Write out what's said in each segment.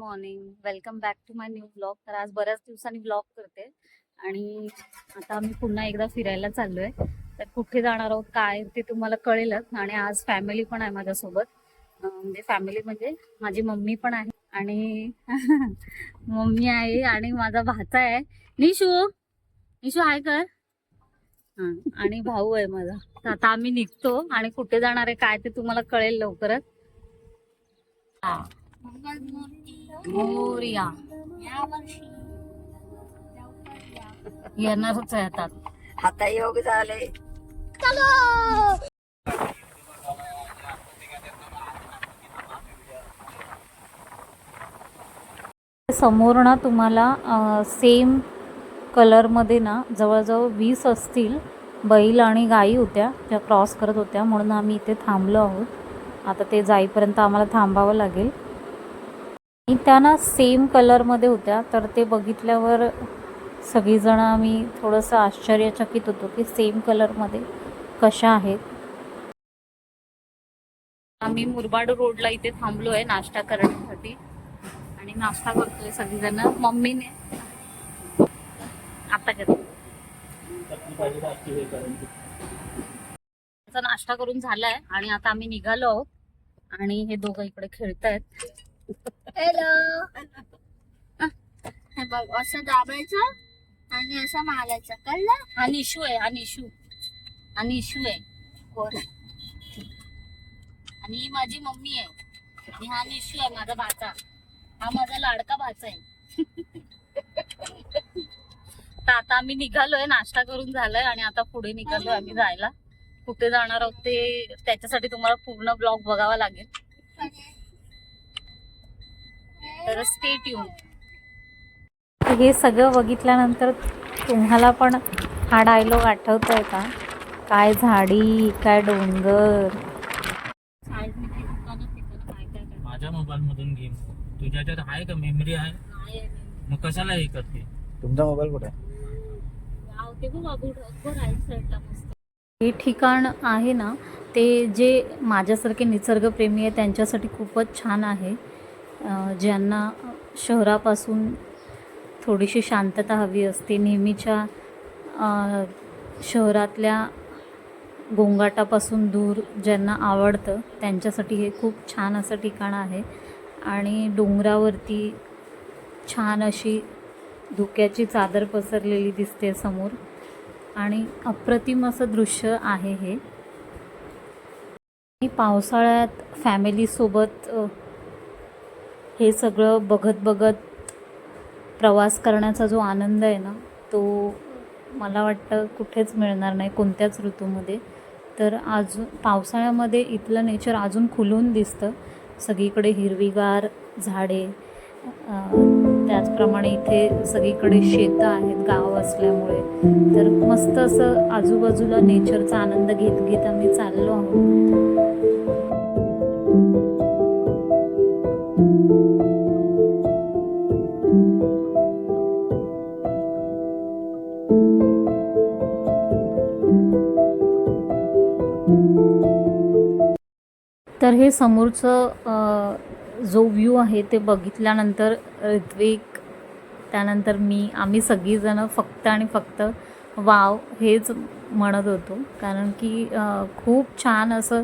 Morning, welcome back to my new blog. तर आज बऱ्याच दिवसांनी ब्लॉग करते आणि आता आम्ही पुन्हा एकदा फिरायला चाललोय. तर कुठे जाणार आहोत काय ते तुम्हाला कळेलच. आणि आज फॅमिली पण आहे माझ्यासोबत. म्हणजे फॅमिली म्हणजे माझी मम्मी पण आहे आणि मम्मी आहे आणि माझा भाचा आहे निशू. निशू हाय कर. आणि भाऊ आहे माझा. तर आता आम्ही निघतो आणि कुठे जाणार आहे काय ते तुम्हाला कळेल लवकरच. मोरया येणारच आहे आता योग झाले. समोर ना तुम्हाला सेम कलरमध्ये ना जवळजवळ 20 असतील बैल आणि गायी होत्या ज्या क्रॉस करत होत्या, म्हणून आम्ही इथे थांबलो आहोत. आता ते जाईपर्यंत आम्हाला थांबावं लागेल. आणि त्या ना सेम कलरमध्ये होत्या, तर ते बघितल्यावर सगळीजणं आम्ही थोडंसं आश्चर्यचकित होतो की सेम कलरमध्ये कशा आहेत. आम्ही मुरबाड रोडला इथे थांबलो आहे नाश्ता करण्यासाठी आणि नाश्ता करतोय सगळीजण. मम्मीने आता नाश्ता करून झालाय आणि आता आम्ही निघालो आहोत. आणि हे दोघं इकडे खेळतायत. हॅलो. हे बघ, असं दाबायचं आणि असं मारायचं, कळलं? हा निशू आहे, हा निशू आहे. कोण? आणि ही माझी मम्मी आहे आणि हा निशू आहे माझा भाचा. हा माझा लाडका भाचा आहे. तर आता आम्ही निघालोय, नाश्ता करून झालाय आणि आता पुढे निघालोय आम्ही जायला. कुठे जाणार आहोत ते त्याच्यासाठी तुम्हाला पूर्ण ब्लॉग बघावा लागेल. तर स्टे ट्यून. हे सगळं बघितल्यानंतर तुम्हाला पण हा डायलॉग आठवतोय का? काय झाडी काय डोंगर. माझ्या मोबाईल मधून गेम तुझ्याच्यात आहे का? मेमरी आहे मग कशाला हे करते? तुमचा मोबाईल कुठे आहे? हे ठिकाण आहे ना, ते जे माझ्यासारखे निसर्गप्रेमी आहे त्यांच्यासाठी खूपच छान आहे. ज्यांना शहरापासून थोडीशी शांतता हवी असते, नेहमीच्या शहरातल्या गोंगाटापासून दूर ज्यांना आवडतं त्यांच्यासाठी हे खूप छान असं ठिकाण आहे. आणि डोंगरावरती छान अशी धुक्याची चादर पसरलेली दिसते समोर आणि अप्रतिम असं दृश्य आहे हे. पावसाळ्यात फॅमिलीसोबत हे सगळं बघत प्रवास करण्याचा जो आनंद आहे ना, तो मला वाटतं कुठेच मिळणार नाही कोणत्याच ऋतूमध्ये. तर अजून पावसाळ्यामध्ये इथलं नेचर अजून खुलून दिसतं. सगळीकडे हिरवीगार झाडे, त्याचप्रमाणे इथे सगळीकडे शेतं आहेत गाव असल्यामुळे. तर मस्त असं आजूबाजूला नेचरचा आनंद घेत आम्ही चाललो आहोत. तर हे समोरचं जो व्ह्यू आहे ते बघितल्यानंतर ऋत्विक, त्यानंतर आम्ही सगळीजणं फक्त आणि फक्त वाव हेच म्हणत होतो. कारण की खूप छान असं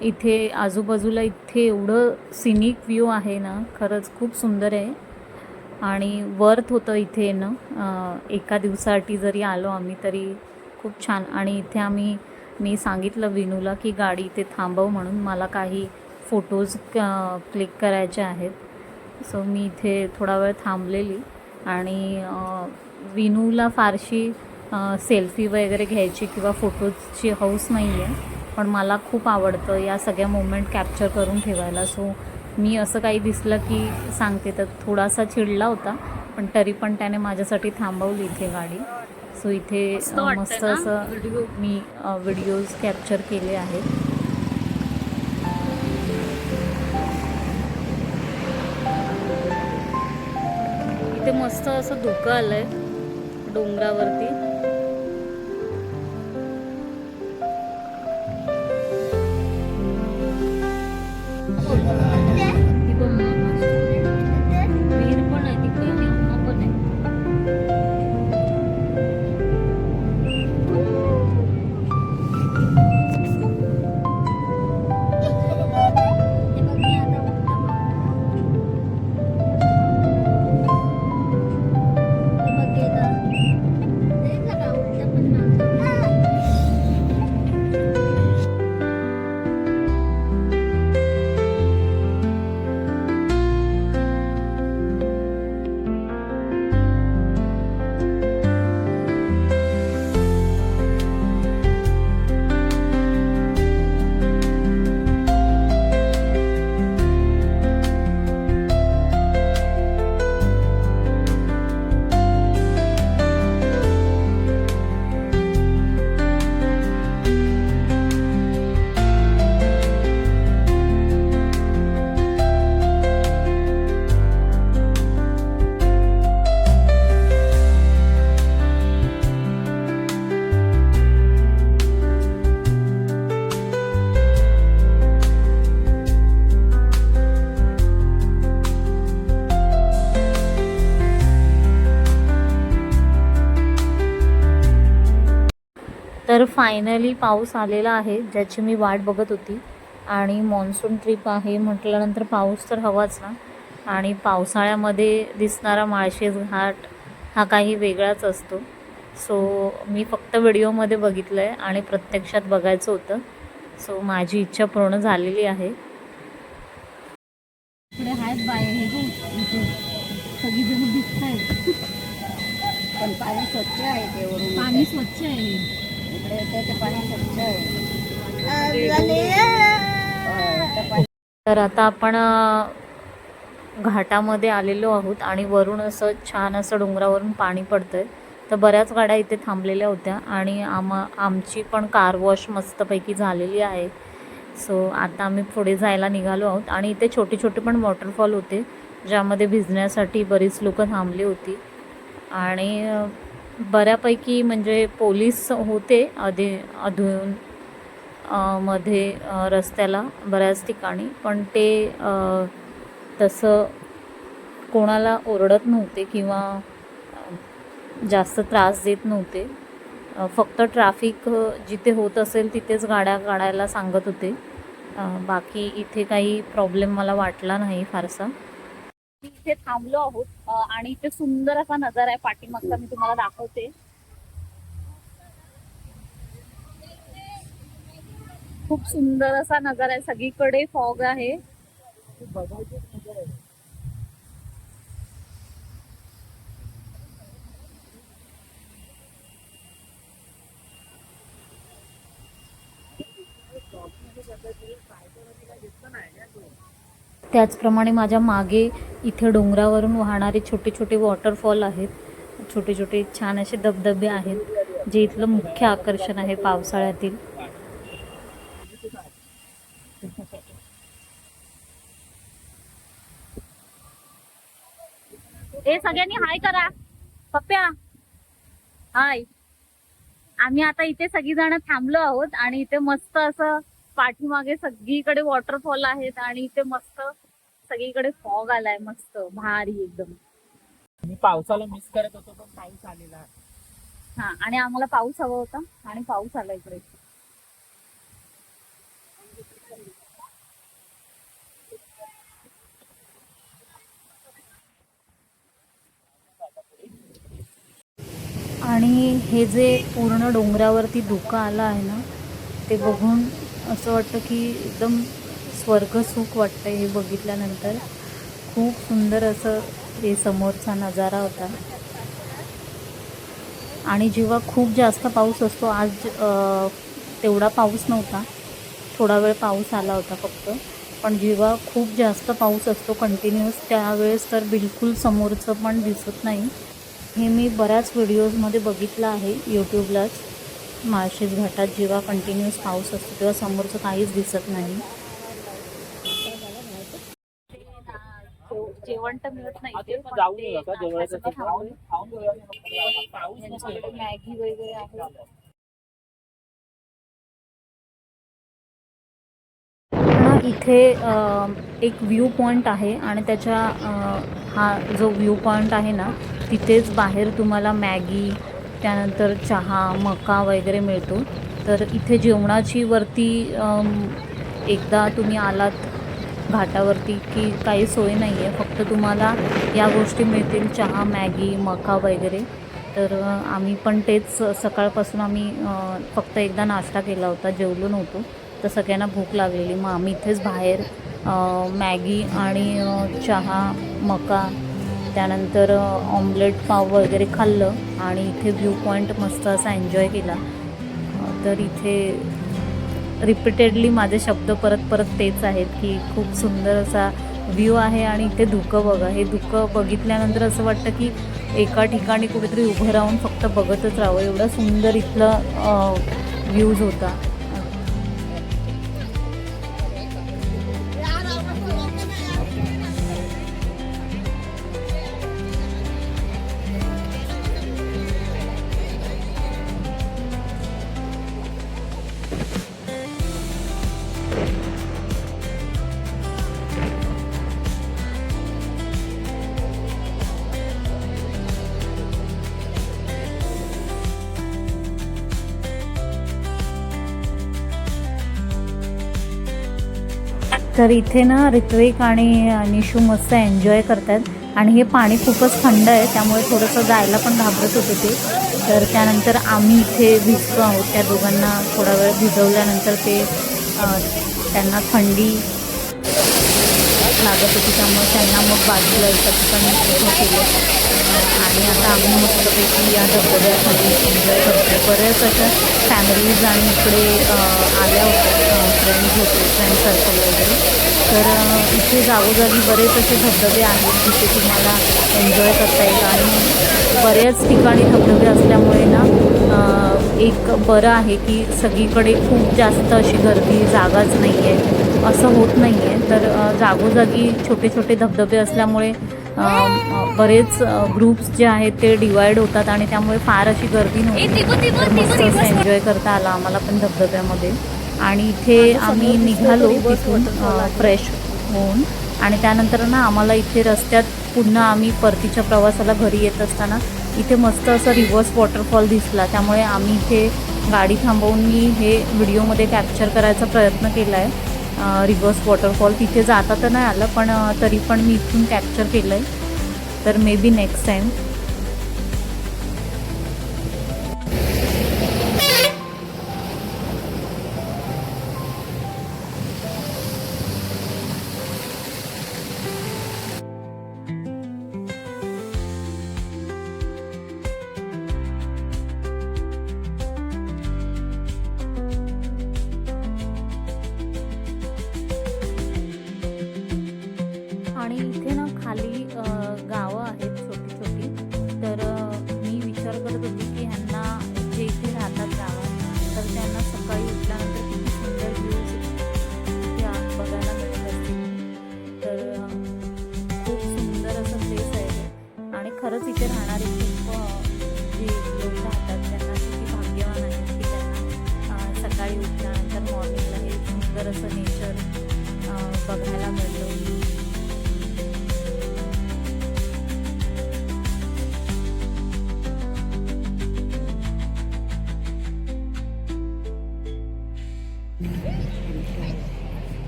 इथे आजूबाजूला इथे एवढं सिनिक व्ह्यू आहे ना, खरंच खूप सुंदर आहे आणि वर्थ होतं इथे ना. एका दिवसासाठी जरी आलो आम्ही तरी खूप छान. आणि इथे मी सांगितलं विनूला की गाडी इथे थांबव म्हणून, मला काही फोटोज क्लिक करायचे आहेत. सो मी इथे थोडा वेळ थांबलेली आणि विनूला फारशी सेल्फी वगैरे घ्यायची किंवा फोटोजची हौस नाही आहे, पण मला खूप आवडतं या सगळ्या मोमेंट कॅप्चर करून ठेवायला. सो मी असं काही दिसलं की सांगते. तर थोडासा चिडला होता, पण तरी पण त्याने माझ्यासाठी थांबवली इथे गाडी. सो इथे मस्त असं मी व्हिडिओज कॅप्चर केले आहेत. इथे मस्त असं धुकं आलंय डोंगरावरती. तर फायनली पाऊस आलेला आहे, ज्याची मी वाट बघत होती. आणि मॉन्सून ट्रिप आहे म्हटल्यानंतर पाऊस तर हवाच ना. आणि पावसाळ्यामध्ये दिसणारा माळशेज घाट हा काही वेगळाच असतो. सो मी फक्त व्हिडिओमध्ये बघितलं आहे आणि प्रत्यक्षात बघायचं होतं. सो माझी इच्छा पूर्ण झालेली आहे. इकडे आहेत बाय हे इथे सगळी जण दिसत आहेत. पण पाणी स्वच्छ आहे ते वरून. पाणी स्वच्छ आहे. इकडे येते ते पाणी स्वच्छ आहे. तर आता आपण घाटामध्ये आलेलो आहोत आणि वरून असं छान असं डोंगरावरून पाणी पडतंय. तर बऱ्याच गाड्या इथे थांबलेल्या होत्या आणि आमची पण कार वॉश मस्तपैकी झालेली आहे. सो आता आम्ही पुढे जायला निघालो आहोत आणि इथे छोटे छोटे पण वॉटरफॉल होते, ज्यामध्ये भिजण्यासाठी बरीच लोकं थांबली होती. आणि बऱ्यापैकी म्हणजे पोलीस होते अधून मध्ये रस्त्याला बऱ्याच ठिकाणी, पण ते तसं कोणाला ओरडत नव्हते किंवा जास्त त्रास देत नव्हते. फक्त ट्रॅफिक जिथे होत असेल तिथेच गाड्या काढायला सांगत होते. बाकी इथे काही प्रॉब्लेम मला वाटला नाही फारसा. इथे थांबलो आहोत आणि इथे सुंदर असा नजारा आहे पाठीमागचा, मी तुम्हाला दाखवते. खूप सुंदर असा नजारा आहे, सगळीकडे फॉग आहे. त्याचप्रमाणे माझ्या मागे इथे डोंगरावरून वाहणारे छोटे छोटे वॉटरफॉल आहेत. छोटे छोटे छान असे धबधबे आहेत, जे इथलं मुख्य आकर्षण आहे पावसाळ्यातील. हे सगळ्यांनी हाय करा. पप्प्या हाय. आम्ही आता इथे सगळीजण थांबलो आहोत आणि इथे मस्त असं पाठीमागे सगळीकडे वॉटरफॉल आहेत आणि इथे मस्त सगळीकडे फॉग आलाय, मस्त भारी एकदम. मी पावसाला मिस करत होतो, पण पाऊस आलेला आहे. हा, आणि आम्हाला पाऊस हवा होता आणि पाऊस आला इकडे. आणि हे जे पूर्ण डोंगरावरती धुकं आलं आहे ना, ते बघून असं वाटतं की एकदम स्वर्गसुख वाटतं. हे बघितल्यानंतर खूप सुंदर असं हे समोरचा नजारा होता. आणि जेव्हा खूप जास्त पाऊस असतो, आज तेवढा पाऊस नव्हता, थोडा वेळ पाऊस आला होता फक्त. पण जेव्हा खूप जास्त पाऊस असतो कंटिन्युअस, त्यावेळेस तर बिलकुल समोरचं पण दिसत नाही. हे मी बऱ्याच व्हिडिओजमध्ये बघितलं आहे यूट्यूबलाच. माळशेज घाटात जेव्हा कंटिन्युअस पाऊस असतो तेव्हा समोरचं काहीच दिसत नाही. जेवण तर मिळत नाही, मॅगी वगैरे आहे. इथे एक व्ह्यू पॉईंट आहे आणि त्याच्या हा जो व्ह्यू पॉईंट आहे ना, तिथेच बाहेर तुम्हाला मॅगी, त्यानंतर चहा, मका वगैरे मिळतो. तर इथे जेवणाची वरती एकदा तुम्ही आलात घाटावरती की काही सोय नाही आहे, फक्त तुम्हाला या गोष्टी मिळतील, चहा, मॅगी, मका वगैरे. तर आम्ही पण तेच सकाळपासून आम्ही फक्त एकदा नाश्ता केला होता, जेवलो नव्हतो. तर सगळ्यांना भूक लागलेली, मग आम्ही इथेच बाहेर मॅगी आणि चहा, मका, त्यानंतर ऑमलेट पाव वगैरे खाल्लं आणि इथे व्ह्यू पॉईंट मस्त असा एन्जॉय केला. तर इथे रिपीटेडली माझे शब्द परत परत तेच आहेत की खूप सुंदर असा व्ह्यू आहे. आणि इथे धुकं बघा, हे धुकं बघितल्यानंतर असं वाटतं की एका ठिकाणी कुठेतरी उभं राहून फक्त बघतच राहावं, एवढा सुंदर इथलं व्ह्यूज होता. तर इथे ना ऋत्विक आणि निशू मस्त एन्जॉय करतात आणि हे पाणी खूपच थंड आहे त्यामुळे थोडंसं जायला पण घाबरत होते ते. तर त्यानंतर आम्ही इथे भिजतो आहोत. त्या दोघांना थोडा वेळ भिजवल्यानंतर ते त्यांना थंडी लागत होती त्यामुळे त्यांना मग बाजूला एका ठिकाणी उभं केलं आणि आता आम्ही मस्तपैकी या धबधब्याखाली एन्जॉय करतो. बऱ्याच अशा फॅमिलीज आणि इकडे आल्या होत्या, फ्रेंड्स होते, फ्रेंड सर्कल वगैरे. तर इथे जागोजागी बरेच असे धबधबे आहेत जिथे तुम्हाला एन्जॉय करता येईल आणि बऱ्याच ठिकाणी धबधबे असल्यामुळे ना एक बरं आहे की सगळीकडे खूप जास्त अशी गर्दी जागाच नाही आहे असं होत नाही आहे. तर जागोजागी छोटे छोटे धबधबे असल्यामुळे बरेच ग्रुप्स जे आहेत ते डिवाईड होतात आणि त्यामुळे फार अशी गर्दी नव्हती. तर मस्त असं एन्जॉय करता आला आम्हाला पण धबधब्यामध्ये. आणि इथे आम्ही निघालो तिथून फ्रेश होऊन आणि त्यानंतर ना आम्हाला इथे रस्त्यात पुन्हा आम्ही परतीच्या प्रवासाला घरी येत असताना इथे मस्त असं रिव्हर्स वॉटरफॉल दिसला. त्यामुळे आम्ही इथे गाडी थांबवून मी हे व्हिडिओमध्ये कॅप्चर करायचा प्रयत्न केला आहे. रिव्हर्स वॉटरफॉल तिथे जाता तर नाही आलं पण तरी पण मी इथून कॅप्चर केलं आहे. तर मे बी नेक्स्ट टाईम. आणि इथे ना खाली गावं आहेत छोटी छोटी. तर मी विचार करत होती की ह्यांना जे इथे राहतात गावात तर त्यांना सकाळी उठल्यानंतर किती सुंदर व्ह्यूज इथे बघायला मिळत असतील. तर खूप सुंदर असं प्लेस आहे हे. आणि खरंच इथे राहणारे खूप जे लोक राहतात त्यांना किती भाग्यवान आहेत की त्यांना सकाळी उठल्यानंतर मॉर्निंगला हे सुंदर असं नेचर बघायला मिळतं.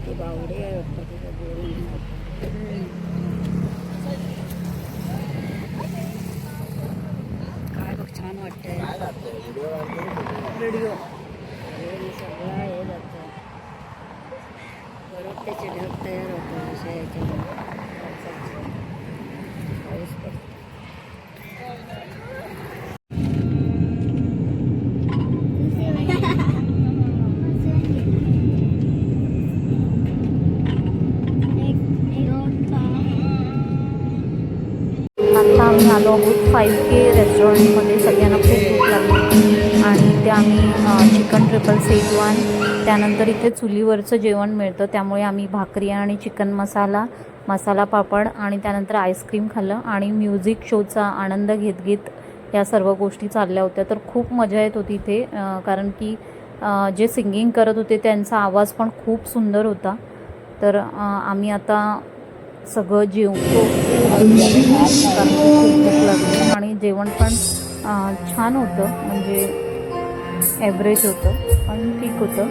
ते बावडे आहे वाटतं तिथं बोलून. काय बघ छान वाटतंय. व्हिडिओ सगळं हे जातं परत त्याचे ढग तयार होतं अशा याच्यामध्ये पाऊस पडतो. आता आम्ही आलो आहोत 5K रेस्टॉरंटमध्ये. सगळ्यांना खूप भूक लागली आणि इथे आम्ही चिकन ट्रिपल शेजवान, त्यानंतर इथे चुलीवरचं जेवण मिळतं त्यामुळे आम्ही भाकरी आणि चिकन मसाला, मसाला पापड आणि त्यानंतर आईस्क्रीम खाल्लं आणि म्युझिक शोचा आनंद घेत घेत या सर्व गोष्टी चालल्या होत्या. तर खूप मजा येत होती इथे कारण की जे सिंगिंग करत होते त्यांचा आवाज पण खूप सुंदर होता. तर आम्ही आता सगळं जेवतो कारण खूप भूक लागली आणि जेवण पण छान होतं म्हणजे ॲव्हरेज होतं पण ठीक होतं.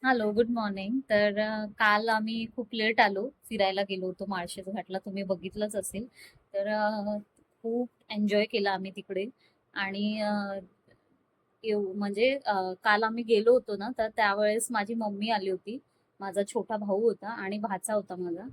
Hello, good morning. तर काल आम्ही खूप लेट आलो, फिरायला गेलो होतो माळशेज घाटला, तुम्ही बघितलंच असेल. तर खूप एन्जॉय केला आम्ही तिकडे आणि म्हणजे काल आम्ही गेलो होतो ना तर त्यावेळेस माझी मम्मी आली होती, माझा छोटा भाऊ होता आणि भाचा होता माझा.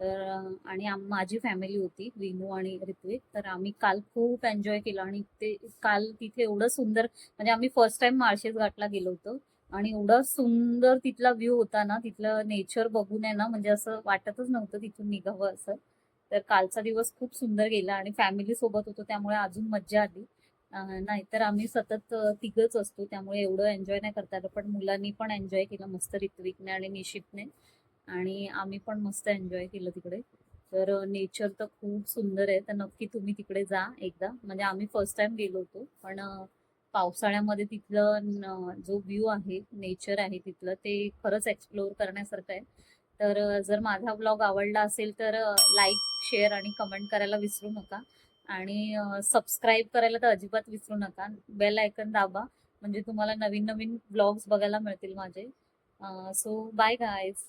तर आणि माझी फॅमिली होती, विनू आणि ऋत्विक. तर आम्ही काल खूप एन्जॉय केला आणि ते काल तिथे एवढं सुंदर म्हणजे आम्ही फर्स्ट टाइम माळशेज घाटला गेलो होतो आणि एवढा सुंदर तिथला व्ह्यू होता ना, तिथलं नेचर बघून आहे ना म्हणजे असं वाटतच नव्हतं तिथून निघावं असं. तर कालचा दिवस खूप सुंदर गेला आणि फॅमिली सोबत होतो त्यामुळे अजून मज्जा आली. नाहीतर आम्ही सतत तिघच असतो त्यामुळे एवढं एन्जॉय नाही करता आलं. पण मुलांनी पण एन्जॉय केलं मस्त, ऋत्विकने आणि निशितने. आणि आम्ही पण मस्त एन्जॉय केलं तिकडे. तर नेचर तर खूप सुंदर आहे. तर नक्की तुम्ही तिकडे जा एकदा. म्हणजे आम्ही फर्स्ट टाइम गेलो होतो पण पावसाळ्यामध्ये तिथलं जो व्ह्यू आहे, नेचर आहे तिथलं, ते खरंच एक्सप्लोअर करण्यासारखं आहे. तर जर माझा ब्लॉग आवडला असेल तर लाईक, शेअर आणि कमेंट करायला विसरू नका. आणि सबस्क्राईब करायला तर अजिबात विसरू नका. बेल आयकन दाबा म्हणजे तुम्हाला नवीन नवीन ब्लॉग्स बघायला मिळतील माझे. So bye guys.